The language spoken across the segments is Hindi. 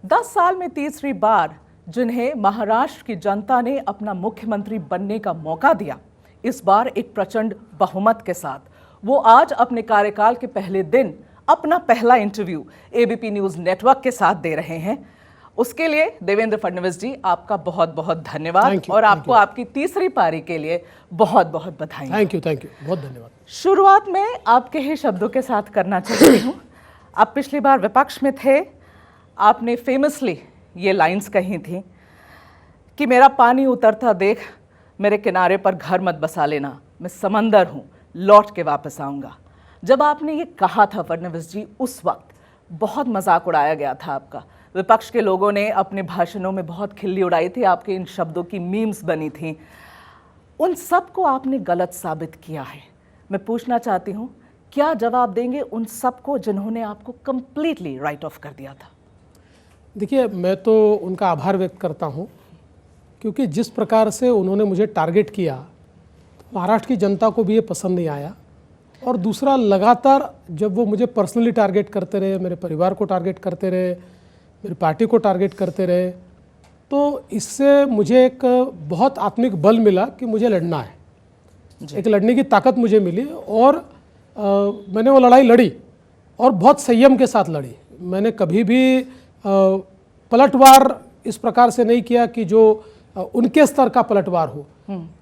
10 साल में तीसरी बार जिन्हें महाराष्ट्र की जनता ने अपना मुख्यमंत्री बनने का मौका दिया, इस बार एक प्रचंड बहुमत के साथ वो आज अपने कार्यकाल के पहले दिन अपना पहला इंटरव्यू एबीपी न्यूज नेटवर्क के साथ दे रहे हैं। उसके लिए देवेंद्र फडणवीस जी आपका बहुत बहुत धन्यवाद और आपको आपकी तीसरी पारी के लिए बहुत बहुत बधाई। थैंक यू बहुत धन्यवाद। शुरुआत में आपके ही शब्दों के साथ करना चाहती हूँ। आप पिछली बार विपक्ष में थे, आपने फेमसली ये लाइंस कही थी कि मेरा पानी उतरता देख मेरे किनारे पर घर मत बसा लेना, मैं समंदर हूँ, लौट के वापस आऊँगा। जब आपने ये कहा था फडणवीस जी, उस वक्त बहुत मजाक उड़ाया गया था आपका। विपक्ष के लोगों ने अपने भाषणों में बहुत खिल्ली उड़ाई थी, आपके इन शब्दों की मीम्स बनी थी। उन सब को आपने गलत साबित किया है। मैं पूछना चाहती हूँ, क्या जवाब देंगे उन सब को जिन्होंने आपको कंप्लीटली राइट ऑफ कर दिया था? देखिए, मैं तो उनका आभार व्यक्त करता हूँ, क्योंकि जिस प्रकार से उन्होंने मुझे टारगेट किया तो महाराष्ट्र की जनता को भी ये पसंद नहीं आया। और दूसरा, लगातार जब वो मुझे पर्सनली टारगेट करते रहे, मेरे परिवार को टारगेट करते रहे, मेरी पार्टी को टारगेट करते रहे, तो इससे मुझे एक बहुत आत्मिक बल मिला कि मुझे लड़ना है। एक लड़ने की ताकत मुझे मिली और मैंने वो लड़ाई लड़ी और बहुत संयम के साथ लड़ी। मैंने कभी भी पलटवार इस प्रकार से नहीं किया कि जो उनके स्तर का पलटवार हो।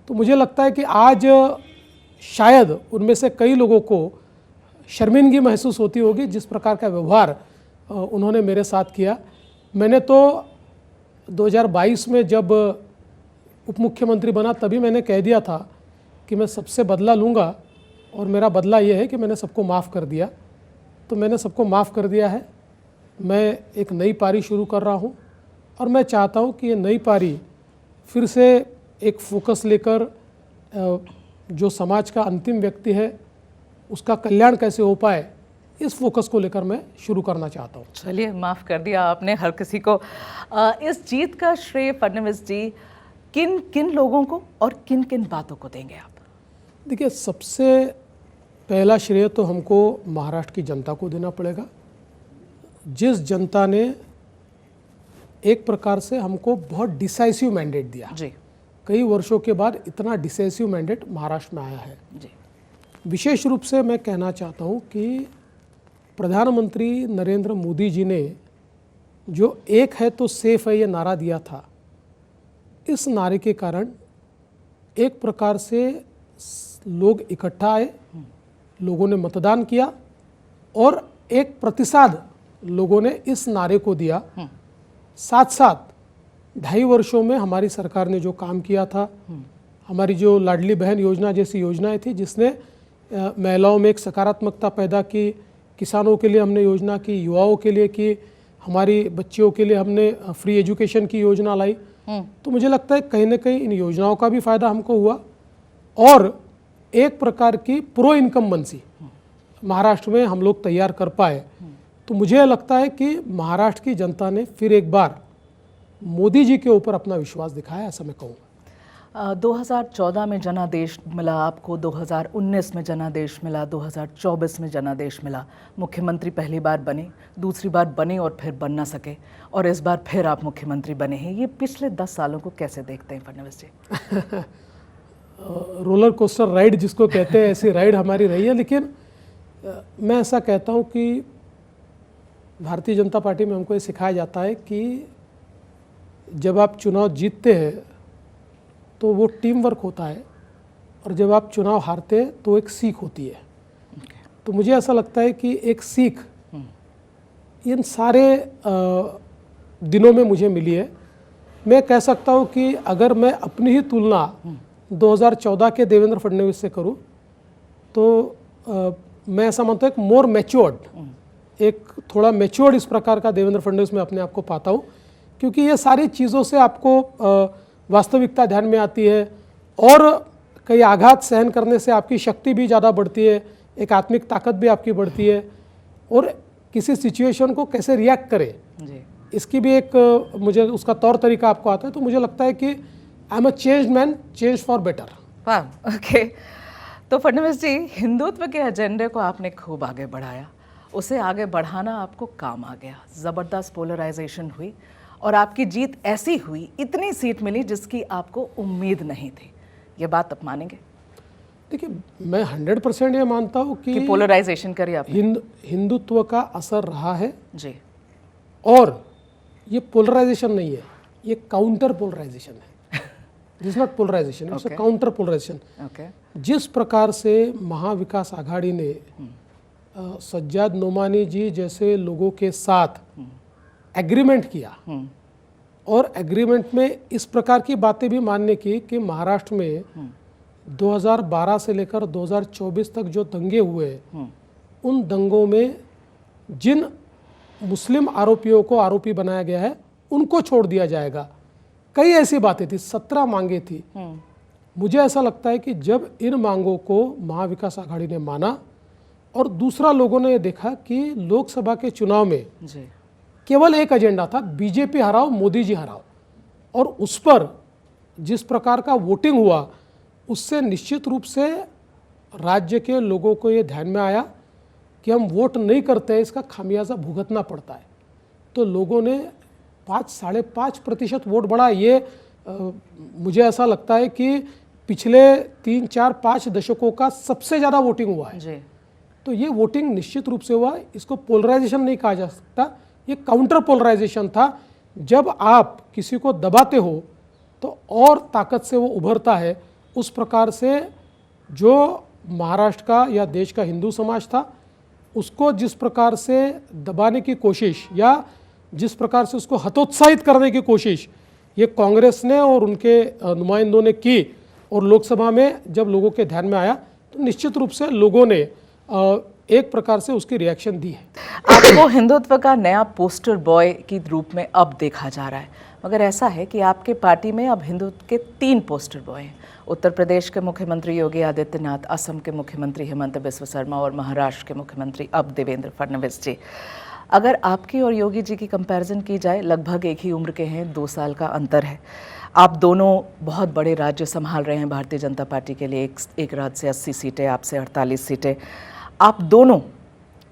तो मुझे लगता है कि आज शायद उनमें से कई लोगों को शर्मिंदगी महसूस होती होगी जिस प्रकार का व्यवहार उन्होंने मेरे साथ किया। मैंने तो 2022 में जब उप मुख्यमंत्री बना तभी मैंने कह दिया था कि मैं सबसे बदला लूँगा और मेरा बदला ये है कि मैंने सबको माफ़ कर दिया। तो मैंने सबको माफ़ कर दिया है। मैं एक नई पारी शुरू कर रहा हूँ और मैं चाहता हूँ कि ये नई पारी फिर से एक फोकस लेकर जो समाज का अंतिम व्यक्ति है उसका कल्याण कैसे हो पाए, इस फोकस को लेकर मैं शुरू करना चाहता हूँ। चलिए, माफ़ कर दिया आपने हर किसी को। इस जीत का श्रेय फडणवीस जी किन किन लोगों को और किन किन बातों को देंगे आप? देखिए, सबसे पहला श्रेय तो हमको महाराष्ट्र की जनता को देना पड़ेगा, जिस जनता ने एक प्रकार से हमको बहुत डिसाइसिव मैंडेट दिया जी। कई वर्षों के बाद इतना डिसाइसिव मैंडेट महाराष्ट्र में आया है जी। विशेष रूप से मैं कहना चाहता हूँ कि प्रधानमंत्री नरेंद्र मोदी जी ने जो एक है तो सेफ है ये नारा दिया था, इस नारे के कारण एक प्रकार से लोग इकट्ठा आए, लोगों ने मतदान किया और एक प्रतिसाद लोगों ने इस नारे को दिया। साथ साथ 2.5 वर्षों में हमारी सरकार ने जो काम किया था, हमारी जो लाडली बहन योजना जैसी योजनाएं थी जिसने महिलाओं में एक सकारात्मकता पैदा की, किसानों के लिए हमने योजना की, युवाओं के लिए की, हमारी बच्चियों के लिए हमने फ्री एजुकेशन की योजना लाई। तो मुझे लगता है कहीं ना कहीं इन योजनाओं का भी फायदा हमको हुआ और एक प्रकार की प्रो इनकम्बेंसी महाराष्ट्र में हम लोग तैयार कर पाए। तो मुझे लगता है कि महाराष्ट्र की जनता ने फिर एक बार मोदी जी के ऊपर अपना विश्वास दिखाया, ऐसा मैं कहूँगा। 2014 में जनादेश मिला आपको, 2019 में जनादेश मिला, 2024 में जनादेश मिला। मुख्यमंत्री पहली बार बने, दूसरी बार बने और फिर बन ना सके, और इस बार फिर आप मुख्यमंत्री बने हैं। ये पिछले 10 सालों को कैसे देखते हैं फडणवीस जी? रोलर कोस्टर राइड जिसको कहते हैं, ऐसी राइड हमारी रही है। लेकिन मैं ऐसा कहता हूँ कि भारतीय जनता पार्टी में हमको ये सिखाया जाता है कि जब आप चुनाव जीतते हैं तो वो टीम वर्क होता है और जब आप चुनाव हारते हैं तो एक सीख होती है। तो मुझे ऐसा लगता है कि एक सीख इन सारे दिनों में मुझे मिली है। मैं कह सकता हूँ कि अगर मैं अपनी ही तुलना 2014 के देवेंद्र फडणवीस से करूँ तो मैं ऐसा मानता हूँ एक मोर मैच्योर्ड, एक थोड़ा मैच्योर्ड इस प्रकार का देवेंद्र फडणवीस में अपने आप को पाता हूँ, क्योंकि ये सारी चीज़ों से आपको वास्तविकता ध्यान में आती है और कई आघात सहन करने से आपकी शक्ति भी ज़्यादा बढ़ती है, एक आत्मिक ताकत भी आपकी बढ़ती है और किसी सिचुएशन को कैसे रिएक्ट करे इसकी भी एक मुझे उसका तौर तरीका आपको आता है। तो मुझे लगता है कि I am a changed man, change for better. वाह, ओके। तो फडणवीस जी, हिंदुत्व के एजेंडे को आपने खूब आगे बढ़ाया उसे आगे बढ़ाना आपको काम आ गया, ज़बरदस्त पोलराइजेशन हुई और आपकी जीत ऐसी हुई, इतनी सीट मिली जिसकी आपको उम्मीद नहीं थी। ये बात आप मानेंगे देखिए, मैं 100% ये मानता हूँ कि पोलराइजेशन करी आपने? हिंदुत्व का असर रहा है जी। और ये पोलराइजेशन नहीं है, ये काउंटर पोलराइजेशन है। This not polarisation, it's a counter polarisation. Okay. जिस प्रकार से महाविकास आघाड़ी ने सज्जाद नोमानी जी जैसे लोगों के साथ एग्रीमेंट किया और एग्रीमेंट में इस प्रकार की बातें भी मानने की कि महाराष्ट्र में 2012 से लेकर 2024 तक जो दंगे हुए, उन दंगों में जिन मुस्लिम आरोपियों को आरोपी बनाया गया है उनको छोड़ दिया जाएगा। कई ऐसी बातें थी, 17 मांगे थी। मुझे ऐसा लगता है कि जब इन मांगों को महाविकास आघाड़ी ने माना और दूसरा लोगों ने देखा कि लोकसभा के चुनाव में जी। केवल एक एजेंडा था, बीजेपी हराओ, मोदी जी हराओ, और उस पर जिस प्रकार का वोटिंग हुआ उससे निश्चित रूप से राज्य के लोगों को ये ध्यान में आया कि हम वोट नहीं करते हैं, इसका खामियाजा भुगतना पड़ता है। तो लोगों ने 5-5.5% वोट बढ़ा। ये मुझे ऐसा लगता है कि पिछले 3-4-5 दशकों का सबसे ज़्यादा वोटिंग हुआ है जी। तो ये वोटिंग निश्चित रूप से हुआ। इसको पोलराइजेशन नहीं कहा जा सकता, ये काउंटर पोलराइजेशन था। जब आप किसी को दबाते हो तो और ताकत से वो उभरता है। उस प्रकार से जो महाराष्ट्र का या देश का हिंदू समाज था उसको जिस प्रकार से दबाने की कोशिश या जिस प्रकार से उसको हतोत्साहित करने की कोशिश ये कांग्रेस ने और उनके नुमाइंदों ने की और लोकसभा में जब लोगों के ध्यान में आया तो निश्चित रूप से लोगों ने एक प्रकार से उसकी रिएक्शन दी है। आपको हिंदुत्व का नया पोस्टर बॉय के रूप में अब देखा जा रहा है, मगर ऐसा है कि आपके पार्टी में अब हिंदुत्व के 3 पोस्टर बॉय हैं। उत्तर प्रदेश के मुख्यमंत्री योगी आदित्यनाथ, असम के मुख्यमंत्री हेमंत बिस्वा शर्मा और महाराष्ट्र के मुख्यमंत्री अब देवेंद्र फडणवीस जी। अगर आपकी और योगी जी की कंपैरिजन की जाए, लगभग एक ही उम्र के हैं, 2 साल का अंतर है। आप दोनों बहुत बड़े राज्य संभाल रहे हैं भारतीय जनता पार्टी के लिए। एक राज्य से 80 सीटें, आपसे 48 सीटें। आप दोनों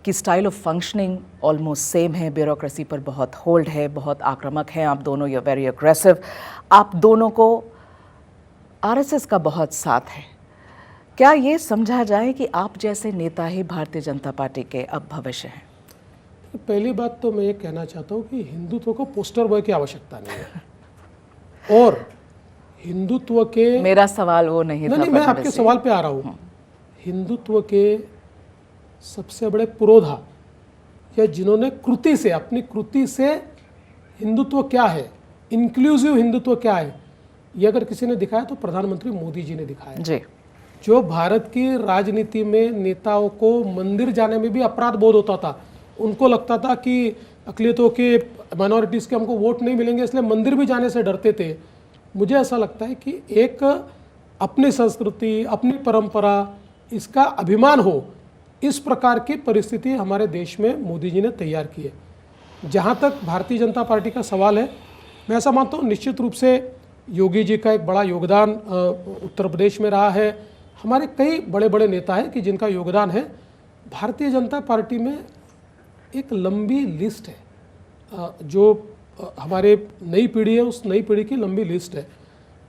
की style of functioning almost same है, ब्यूरोक्रेसी पर बहुत होल्ड है, बहुत आक्रामक हैं आप दोनों, यू वेरी अग्रेसिव। आप दोनों को आरएसएस का बहुत साथ है। क्या ये समझा जाए कि आप जैसे नेता ही भारतीय जनता पार्टी के अब भविष्य हैं? पहली बात तो मैं ये कहना चाहता हूँ कि हिंदुत्व को पोस्टर बॉय की आवश्यकता नहीं है और हिंदुत्व के मेरा सवाल वो नहीं था। नहीं, मैं आपके सवाल पे आ रहा हूँ। हिंदुत्व के सबसे बड़े पुरोधा या जिन्होंने कृति से, अपनी कृति से हिंदुत्व क्या है, इंक्लूसिव हिंदुत्व क्या है, ये अगर किसी ने दिखाया तो प्रधानमंत्री मोदी जी ने दिखाया जी। जो भारत की राजनीति में नेताओं को मंदिर जाने में भी अपराध बोध होता था। उनको लगता था कि अक़लियतों के, माइनॉरिटीज़ के हमको वोट नहीं मिलेंगे, इसलिए मंदिर भी जाने से डरते थे। मुझे ऐसा लगता है कि एक अपनी संस्कृति, अपनी परंपरा, इसका अभिमान हो, इस प्रकार की परिस्थिति हमारे देश में मोदी जी ने तैयार की है। जहाँ तक भारतीय जनता पार्टी का सवाल है, मैं ऐसा मानता हूँ निश्चित रूप से योगी जी का एक बड़ा योगदान उत्तर प्रदेश में रहा है। हमारे कई बड़े बड़े नेता हैं कि जिनका योगदान है। भारतीय जनता पार्टी में एक लंबी लिस्ट है, जो हमारे नई पीढ़ी है, उस नई पीढ़ी की लंबी लिस्ट है।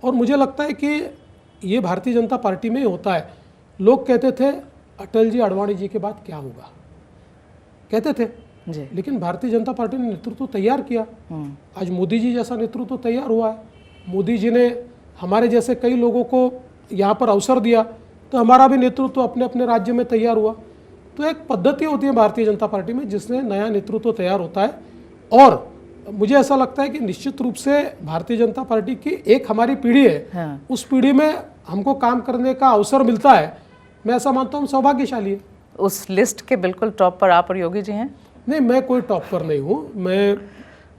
और मुझे लगता है कि ये भारतीय जनता पार्टी में ही होता है। लोग कहते थे अटल जी, आडवाणी जी के बाद क्या होगा, कहते थे जी। लेकिन भारतीय जनता पार्टी ने नेतृत्व तैयार किया। आज मोदी जी जैसा नेतृत्व तैयार हुआ है। मोदी जी ने हमारे जैसे कई लोगों को यहाँ पर अवसर दिया, तो हमारा भी नेतृत्व अपने अपने राज्य में तैयार हुआ। तो एक पद्धति होती है भारतीय जनता पार्टी में जिससे नया नेतृत्व तैयार होता है। और मुझे ऐसा लगता है कि निश्चित रूप से भारतीय जनता पार्टी की एक हमारी पीढ़ी है, हाँ। उस पीढ़ी में हमको काम करने का अवसर मिलता है। मैं ऐसा मानता हूँ सौभाग्यशाली है। उस लिस्ट के बिल्कुल टॉप पर आप और योगी जी हैं? नहीं, मैं कोई टॉप पर नहीं हूँ। मैं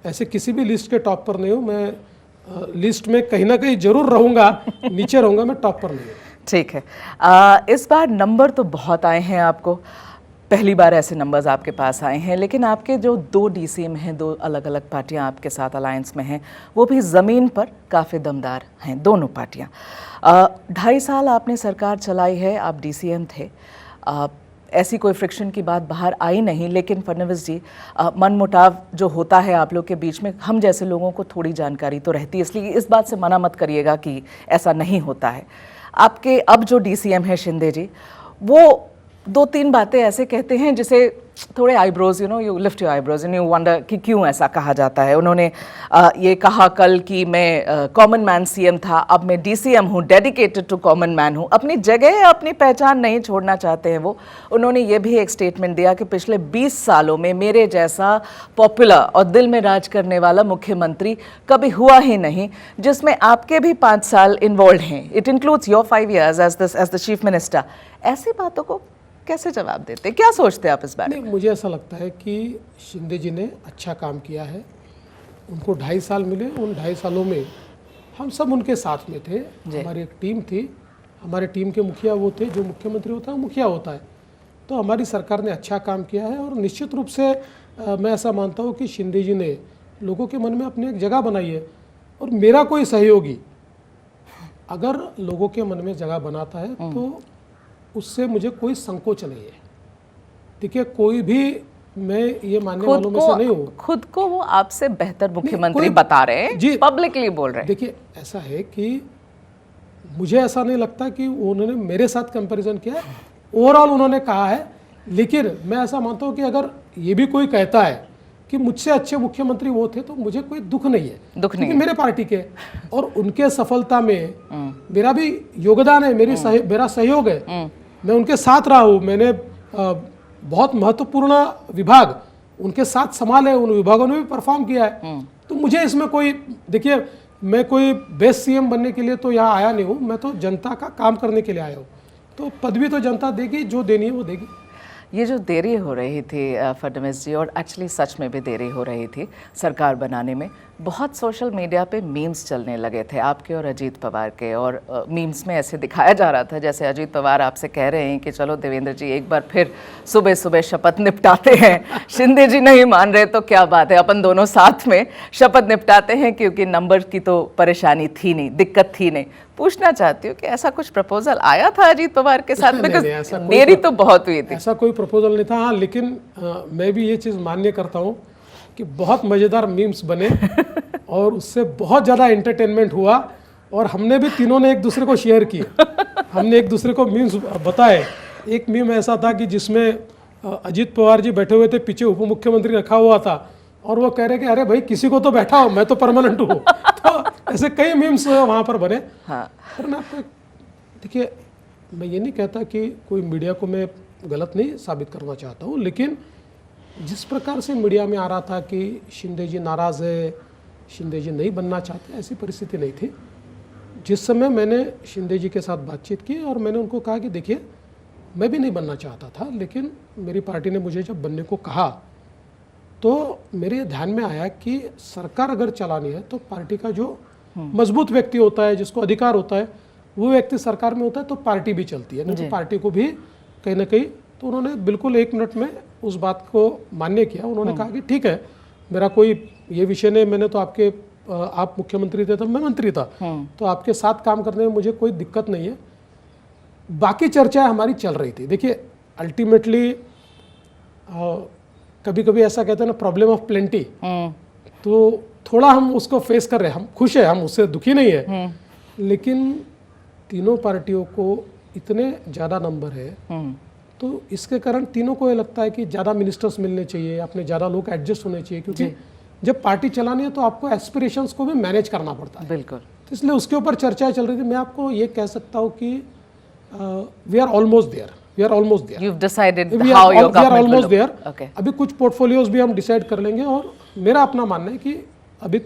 ऐसे किसी भी लिस्ट के टॉप पर नहीं हूँ। मैं लिस्ट में कहीं ना कहीं जरूर रहूँगा, नीचे रहूँगा, मैं टॉप पर नहीं हूँ। ठीक है। इस बार नंबर तो बहुत आए हैं आपको, पहली बार ऐसे नंबर्स आपके पास आए हैं, लेकिन आपके जो 2 डीसीएम हैं, 2 अलग अलग पार्टियां आपके साथ अलायंस में हैं, वो भी ज़मीन पर काफ़ी दमदार हैं दोनों पार्टियां। 2.5 साल आपने सरकार चलाई है, आप डीसीएम थे। ऐसी कोई फ्रिक्शन की बात बाहर आई नहीं, लेकिन फडणवीस जी मनमुटाव जो होता है आप लोग के बीच में, हम जैसे लोगों को थोड़ी जानकारी तो रहती है, इसलिए इस बात से मना मत करिएगा कि ऐसा नहीं होता है। आपके अब जो डीसीएम है शिंदे जी, वो 2-3 बातें ऐसे कहते हैं जिसे थोड़े eyebrows, you lift your eyebrows and you wonder कि क्यों ऐसा कहा जाता है। उन्होंने ये कहा कल कि मैं कॉमन मैन सीएम था, अब मैं डीसीएम हूँ, डेडिकेटेड टू कॉमन मैन हूँ। अपनी जगह, अपनी पहचान नहीं छोड़ना चाहते हैं वो। उन्होंने ये भी एक स्टेटमेंट दिया कि पिछले 20 सालों में मेरे जैसा पॉपुलर और दिल में राज करने वाला मुख्यमंत्री कभी हुआ ही नहीं, जिसमें आपके भी 5 साल इन्वॉल्व हैं। It includes your 5 years as the chief minister. ऐसी बातों को कैसे जवाब देते, क्या सोचते हैं आप इस बारे में? मुझे ऐसा लगता है कि शिंदे जी ने अच्छा काम किया है। उनको 2.5 साल मिले, उन 2.5 सालों में हम सब उनके साथ में थे। हमारी एक टीम थी, हमारे टीम के मुखिया वो थे, जो मुख्यमंत्री होता है मुखिया होता है। तो हमारी सरकार ने अच्छा काम किया है और निश्चित रूप से मैं ऐसा मानता हूँ कि शिंदे जी ने लोगों के मन में अपनी एक जगह बनाई है। और मेरा कोई सहयोगी अगर लोगों के मन में जगह बनाता है तो उससे मुझे कोई संकोच नहीं है। देखिए, कोई भी, मैं ये मानने वालों में से नहीं हूँ। खुद को वो आपसे बेहतर मुख्यमंत्री बता रहे हैं जी, पब्लिकली बोल रहे हैं। देखिए, ऐसा है कि मुझे ऐसा नहीं लगता कि उन्होंने मेरे साथ कंपैरिजन किया है, ओवरऑल उन्होंने कहा है। लेकिन मैं ऐसा मानता हूँ कि अगर ये भी कोई कहता है कि मुझसे अच्छे मुख्यमंत्री वो थे, तो मुझे कोई दुख नहीं है, क्योंकि मेरे पार्टी के और उनके सफलता में मेरा भी योगदान है, मेरा सहयोग है। मैं उनके साथ रहा हूँ, मैंने बहुत महत्वपूर्ण विभाग उनके साथ संभाले, उन विभागों ने भी परफॉर्म किया है। तो मुझे इसमें कोई, देखिए, मैं कोई बेस्ट सीएम बनने के लिए तो यहाँ आया नहीं हूँ, मैं तो जनता का काम करने के लिए आया हूँ। तो पदवी तो जनता देगी, जो देनी है वो देगी। ये जो देरी हो रही थी फडणवीस जी, और एक्चुअली सच में भी देरी हो रही थी सरकार बनाने में, बहुत सोशल मीडिया पे मीम्स चलने लगे थे आपके और अजीत पवार के। और मीम्स में ऐसे दिखाया जा रहा था जैसे अजीत पवार आपसे कह रहे हैं कि चलो देवेंद्र जी एक बार फिर सुबह सुबह शपथ निपटाते हैं। शिंदे जी नहीं मान रहे तो क्या बात है, अपन दोनों साथ में शपथ निपटाते हैं, क्योंकि नंबर की तो परेशानी थी नहीं, दिक्कत थी नहीं। पूछना चाहती हूँ कि ऐसा कुछ प्रपोजल आया था अजीत पवार के साथ? बिकॉज देरी तो बहुत हुई थी। ऐसा कोई प्रपोजल नहीं था। हाँ, लेकिन मैं भी ये चीज़ मान्य करता हूँ कि बहुत मज़ेदार मीम्स बने और उससे बहुत ज़्यादा एंटरटेनमेंट हुआ। और हमने भी तीनों ने एक दूसरे को शेयर किए, हमने एक दूसरे को मीम्स बताए। एक मीम ऐसा था कि जिसमें अजीत पवार जी बैठे हुए थे, पीछे उप मुख्यमंत्री रखा हुआ था और वो कह रहे कि अरे भाई किसी को तो बैठा हो, मैं तो परमानेंट हूँ। तो ऐसे कई मीम्स वहाँ पर बने। हाँ। पर मैं आपको, देखिए, मैं ये नहीं कहता कि कोई मीडिया को मैं गलत नहीं साबित करना चाहता हूँ, लेकिन जिस प्रकार से मीडिया में आ रहा था कि शिंदे जी नाराज़ है, शिंदे जी नहीं बनना चाहते, ऐसी परिस्थिति नहीं थी। जिस समय मैंने शिंदे जी के साथ बातचीत की और मैंने उनको कहा कि देखिए, मैं भी नहीं बनना चाहता था, लेकिन मेरी पार्टी ने मुझे जब बनने को कहा तो मेरे ध्यान में आया कि सरकार अगर चलानी है तो पार्टी का जो मजबूत व्यक्ति होता है, जिसको अधिकार होता है, वो व्यक्ति सरकार में होता है तो पार्टी भी चलती है, नहीं तो पार्टी को भी कहीं ना कहीं। तो उन्होंने बिल्कुल 1 मिनट में उस बात को मान्य किया। उन्होंने कहा कि ठीक है, मेरा कोई ये विषय नहीं, मैंने तो आप मुख्यमंत्री थे तब मैं मंत्री था, तो आपके साथ काम करने में मुझे कोई दिक्कत नहीं है। बाकी चर्चाएं हमारी चल रही थी। देखिए, अल्टीमेटली कभी कभी ऐसा कहते हैं ना, प्रॉब्लम ऑफ प्लेंटी, तो थोड़ा हम उसको फेस कर रहे हैं। हम खुश है, हम उससे दुखी नहीं है, लेकिन तीनों पार्टियों को इतने ज़्यादा नंबर है, तो इसके कारण तीनों को ये लगता है कि ज़्यादा मिनिस्टर्स मिलने चाहिए, अपने ज़्यादा लोग एडजस्ट होने चाहिए, क्योंकि जब पार्टी चलानी है तो आपको एस्पिरेशंस को भी मैनेज करना पड़ता है। बिल्कुल। तो इसलिए उसके ऊपर चर्चाएं चल रही थी। मैं आपको ये कह सकता हूँ कि we are almost there, we are almost there. You've decided how your government will look. Okay. अभी कुछ पोर्टफोलियोज भी हम डिसाइड कर लेंगे और मेरा अपना मानना है कि अभी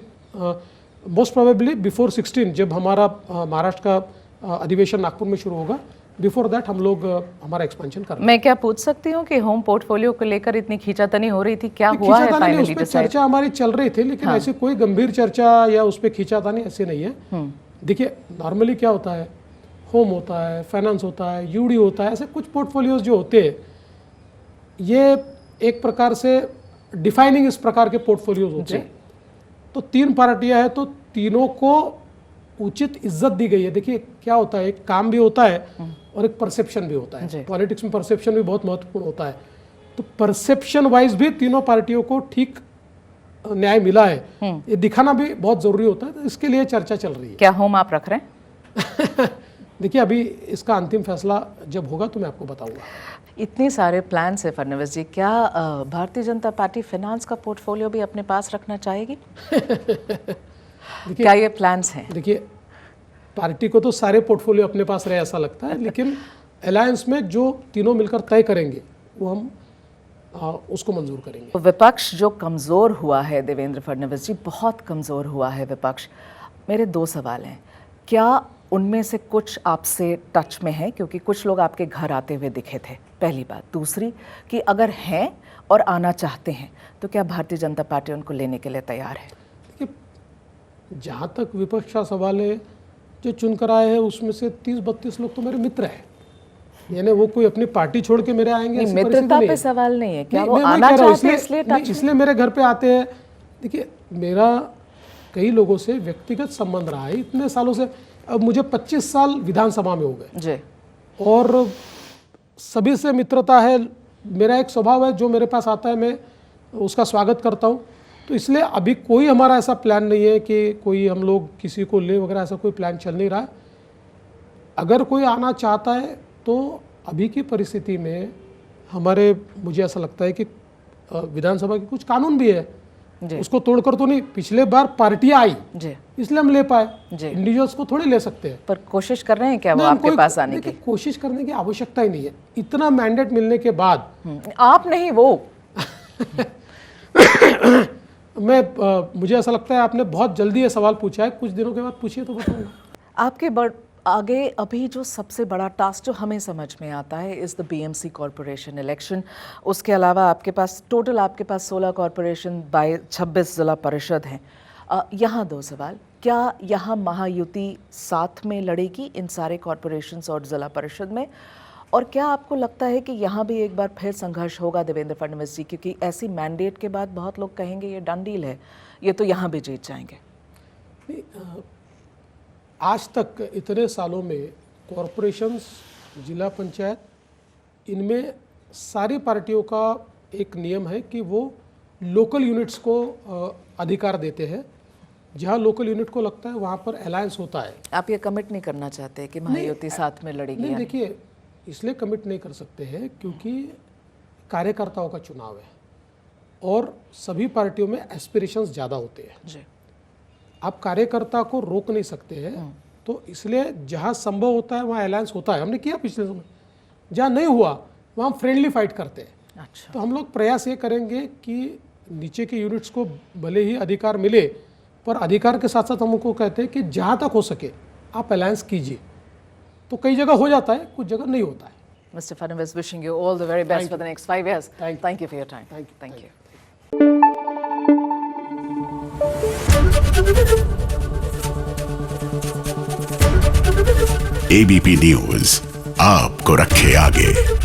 मोस्ट प्रोबेबली बिफोर 16, जब हमारा महाराष्ट्र का अधिवेशन नागपुर में शुरू होगा, बिफोर दैट हम लोग हमारा एक्सपेंशन करेंगे। मैं क्या पूछ सकती हूँ कि होम पोर्टफोलियो को लेकर इतनी खींचातानी हो रही थी, क्या हुआ है फाइनली? उस पर चर्चा हमारी चल रही थी, लेकिन ऐसी कोई गंभीर चर्चा या उस पर खींचातानी ऐसे नहीं है। देखिए, नॉर्मली क्या होता है, होम होता है, फाइनेंस होता है, यूडी होता है, ऐसे कुछ पोर्टफोलियोज जो होते हैं, ये एक प्रकार से डिफाइनिंग इस प्रकार के पोर्टफोलियोज होते हैं। तो 3 पार्टियां हैं, तो तीनों को उचित इज्जत दी गई है। देखिए, क्या होता है, एक काम भी होता है और एक परसेप्शन भी होता जी। है। पॉलिटिक्स में परसेप्शन भी बहुत महत्वपूर्ण होता है। तो परसेप्शन वाइज भी तीनों पार्टियों को ठीक न्याय मिला है, ये दिखाना भी बहुत जरूरी होता है। तो इसके लिए चर्चा चल रही है। क्या होम आप रख रहे हैं? देखिए, अभी इसका अंतिम फैसला जब होगा तो मैं आपको बताऊंगा। इतने सारे प्लान्स है फडणवीस जी, क्या भारतीय जनता पार्टी फाइनेंस का पोर्टफोलियो भी अपने पास रखना चाहेगी? क्या ये प्लान्स हैं? देखिए, पार्टी को तो सारे पोर्टफोलियो अपने पास रहे ऐसा लगता है, लेकिन अलायंस में जो तीनों मिलकर तय करेंगे वो हम उसको मंजूर करेंगे। तो विपक्ष जो कमज़ोर हुआ है देवेंद्र फडणवीस जी, बहुत कमज़ोर हुआ है विपक्ष। मेरे 2 सवाल हैं, क्या उनमें से कुछ आपसे टच में है? क्योंकि कुछ लोग आपके घर आते हुए दिखे थे, पहली बात। दूसरी कि अगर हैं और आना चाहते हैं तो क्या भारतीय जनता पार्टी उनको लेने के लिए तैयार है? देखिए, जहाँ तक विपक्ष का सवाल है, जो चुनकर आए हैं उसमें से 30-32 लोग तो मेरे मित्र हैं, यानी वो कोई अपनी पार्टी छोड़ के मेरे आएंगे ऐसी परिस्थिति मित्रता नहीं पे है। सवाल नहीं है, क्या नहीं, वो मैं आना कह रहा हूँ चाहते हैं इसलिए टच? इसलिए मेरे घर पे आते हैं। देखिए, मेरा कई लोगों से व्यक्तिगत संबंध रहा है इतने सालों से। अब मुझे 25 साल विधानसभा में हो गए जी। और सभी से मित्रता है। मेरा एक स्वभाव है, जो मेरे पास आता है मैं उसका स्वागत करता हूँ। तो इसलिए अभी कोई हमारा ऐसा प्लान नहीं है कि कोई हम लोग किसी को ले वगैरह, ऐसा कोई प्लान चल नहीं रहा है। अगर कोई आना चाहता है तो अभी की परिस्थिति में हमारे, मुझे ऐसा लगता है कि विधानसभा के कुछ कानून भी है, उसको तोड़कर तो नहीं। पिछले बार पार्टियां आई जी, इसलिए हम ले पाए, जी। इंडिविजुअल्स को थोड़े ले सकते हैं। पर कोशिश कर रहे हैं क्या वो नहीं, आपके पास आने की? कोशिश करने की आवश्यकता ही नहीं है। इतना मैंडेट मिलने के बाद आप नहीं, वो मुझे ऐसा लगता है आपने बहुत जल्दी ये सवाल पूछा है, कुछ दिनों के बाद पूछिए तो बताऊंगा। आपके आगे अभी जो सबसे बड़ा टास्क जो हमें समझ में आता है is the BMC corporation election. उसके अलावा आपके पास 16 कॉरपोरेशन बाय 26 जिला परिषद हैं। यहाँ 2 सवाल, क्या यहाँ महायुति साथ में लड़ेगी इन सारे कॉरपोरेशंस और जिला परिषद में? और क्या आपको लगता है कि यहाँ भी एक बार फिर संघर्ष होगा देवेंद्र फडणवीस जी? क्योंकि ऐसी मैंडेट के बाद बहुत लोग कहेंगे ये डन डील है, ये तो यहाँ भी जीत जाएंगे। आज तक इतने सालों में कॉरपोरेशंस, जिला पंचायत, इनमें सारी पार्टियों का एक नियम है कि वो लोकल यूनिट्स को अधिकार देते हैं। जहाँ लोकल यूनिट को लगता है वहाँ पर अलायंस होता है। आप ये कमिट नहीं करना चाहते कि महायुति साथ में लड़ेगी? नहीं, देखिए, इसलिए कमिट नहीं कर सकते हैं क्योंकि कार्यकर्ताओं का चुनाव है और सभी पार्टियों में एस्पिरेशंस ज़्यादा होते हैं। जी। आप कार्यकर्ता को रोक नहीं सकते हैं, तो इसलिए जहाँ संभव होता है वहाँ अलायंस होता है। हमने किया पिछले समय, जहाँ नहीं हुआ वहाँ हम फ्रेंडली फाइट करते हैं। अच्छा। तो हम लोग प्रयास ये करेंगे कि नीचे के यूनिट्स को भले ही अधिकार मिले, पर अधिकार के साथ साथ हम उनको कहते हैं कि जहाँ तक हो सके आप अलायंस कीजिए। तो कई जगह हो जाता है, कुछ जगह नहीं होता है। Mr. Fadnvis, wishing you all the very best for the next 5 years. Thank you for your time. Thank you. ABP news आपको रखे आगे।